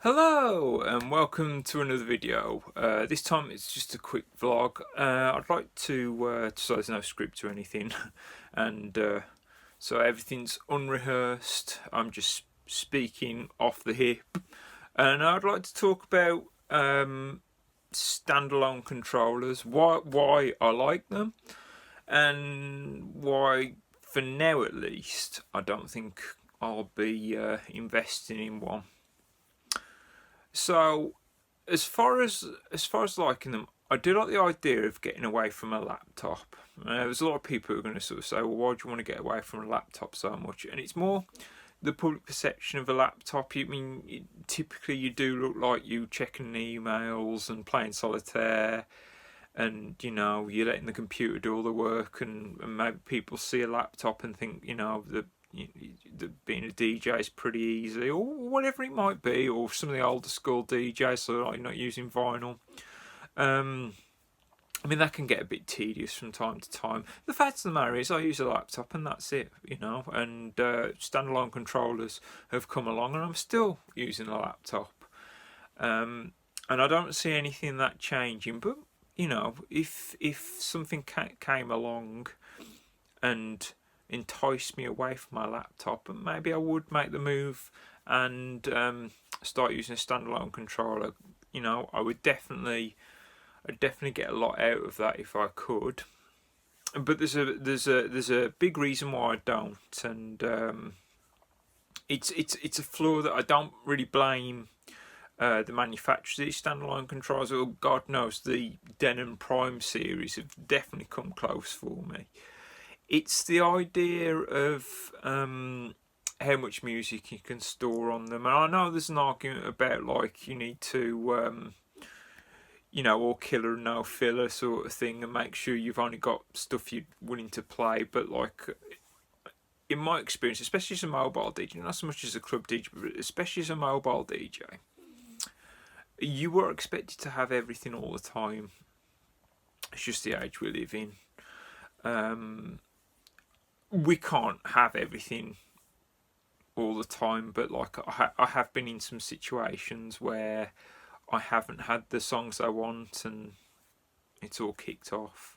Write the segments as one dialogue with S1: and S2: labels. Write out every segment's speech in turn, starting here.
S1: Hello and welcome to another video. This time it's just a quick vlog. I'd like to, so there's no script or anything, and so everything's unrehearsed. I'm just speaking off the hip, and I'd like to talk about standalone controllers, why I like them, and why, for now at least, I don't think I'll be investing in one. So, as far as liking them, I do like the idea of getting away from a laptop. There's a lot of people who are going to sort of say, "Well, why do you want to get away from a laptop so much?" And it's more the public perception of a laptop. Typically you do look like you checking emails and playing solitaire, and you're letting the computer do all the work, and maybe people see a laptop and think being a DJ is pretty easy, or whatever it might be, or some of the older school DJs, so like not using vinyl. That can get a bit tedious from time to time. The fact of the matter is, I use a laptop and that's it, and standalone controllers have come along and I'm still using a laptop. And I don't see anything that changing, but if something came along and enticed me away from my laptop, and maybe I would make the move and start using a standalone controller. I'd definitely get a lot out of that if I could. But there's a big reason why I don't, and it's a flaw that I don't really blame the manufacturers of these standalone controllers. Well, God knows the Denon Prime series have definitely come close for me. It's the idea of how much music you can store on them. And I know there's an argument about, like, you need to, all killer and no filler sort of thing, and make sure you've only got stuff you're willing to play. But, like, in my experience, especially as a mobile DJ, not so much as a club DJ, but especially as a mobile DJ, you are expected to have everything all the time. It's just the age we live in. We can't have everything all the time, but like I have been in some situations where I haven't had the songs I want and it's all kicked off.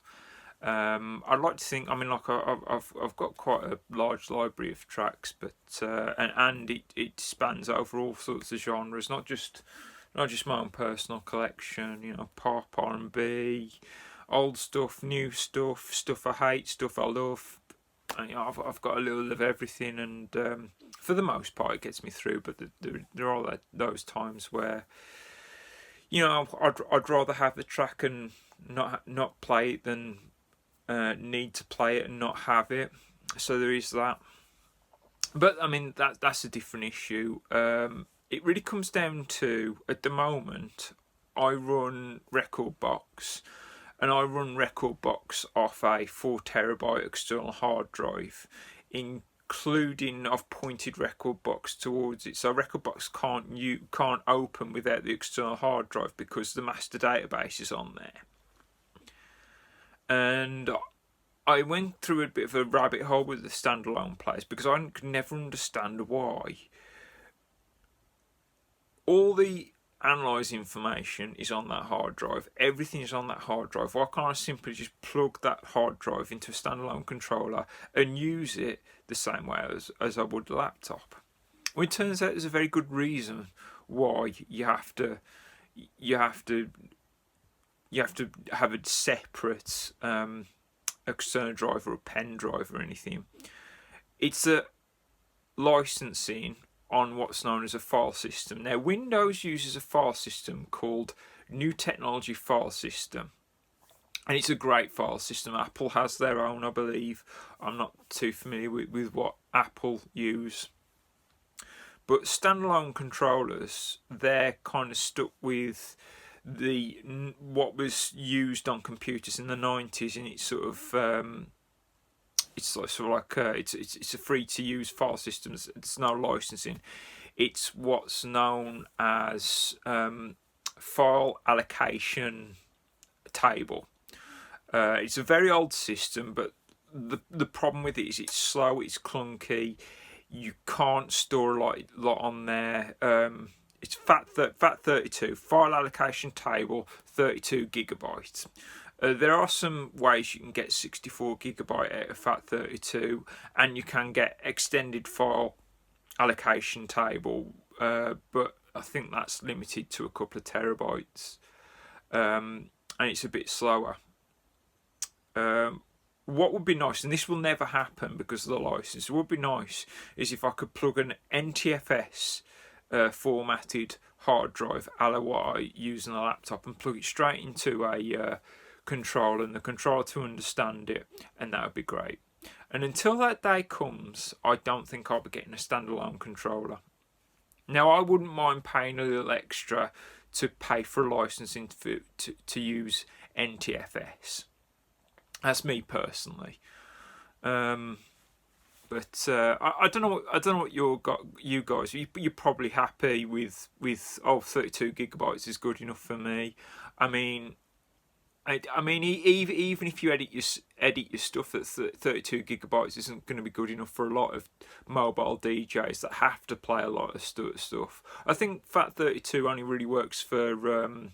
S1: I'd like to think, I've got quite a large library of tracks, but and it spans over all sorts of genres, not just my own personal collection. Pop, R&B, old stuff, new stuff, stuff I hate, stuff I love. I've got a little of everything, and for the most part it gets me through, but there are those times where I'd rather have the track and not play it than need to play it and not have it. So there is that. But that's a different issue. It really comes down to, at the moment, I run rekordbox. And I run rekordbox off a 4TB external hard drive, including I've pointed rekordbox towards it. So rekordbox can't open without the external hard drive because the master database is on there. And I went through a bit of a rabbit hole with the standalone players because I could never understand why all the analyze information is on that hard drive. Everything is on that hard drive. Why can't I simply just plug that hard drive into a standalone controller and use it the same way as I would a laptop? Well, it turns out there's a very good reason why you have to have a separate external drive or a pen drive or anything. It's a licensing on what's known as a file system. Now, Windows uses a file system called New Technology File System, and it's a great file system. Apple has their own, I believe. I'm not too familiar with what Apple use. But standalone controllers, they're kind of stuck with what was used on computers in the 90s, and it's sort of it's a free to use file system. It's no licensing. It's what's known as file allocation table. It's a very old system, but the problem with it is it's slow, it's clunky. You can't store a lot on there. it's FAT32 file allocation table 32 gigabytes. There are some ways you can get 64 gigabyte out of FAT32, and you can get extended file allocation table, but I think that's limited to a couple of terabytes, and it's a bit slower. What would be nice, and this will never happen because of the license, would be nice is if I could plug an NTFS formatted hard drive LOI using a laptop and plug it straight into a controller, and the controller to understand it, and that would be great. And until that day comes, I don't think I'll be getting a standalone controller. Now, I wouldn't mind paying a little extra to pay for a licensing to use NTFS. That's me personally. But I don't know. I don't know what you guys. You're probably happy with 32 gigabytes is good enough for me. I mean, even if you edit your stuff, that 32 gigabytes isn't going to be good enough for a lot of mobile DJs that have to play a lot of stuff. I think FAT32 only really works for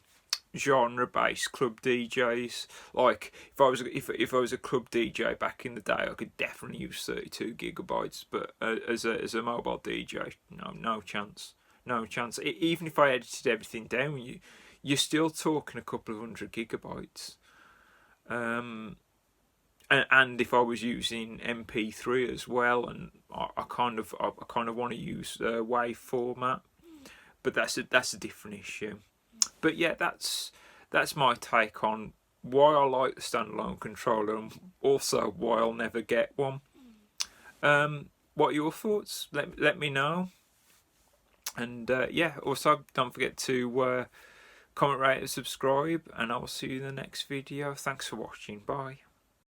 S1: genre-based club DJs. Like if I was a club DJ back in the day, I could definitely use 32 gigabytes. But as a mobile DJ, no chance. Even if I edited everything down, you're still talking a couple of 100 gigabytes. And if I was using MP3 as well, and I kind of want to use WAV format, but that's a different issue. But yeah, that's my take on why I like the standalone controller, and also why I'll never get one. What are your thoughts? Let me know. And yeah, also don't forget to comment, rate and subscribe, and I will see you in the next video. Thanks for watching. Bye.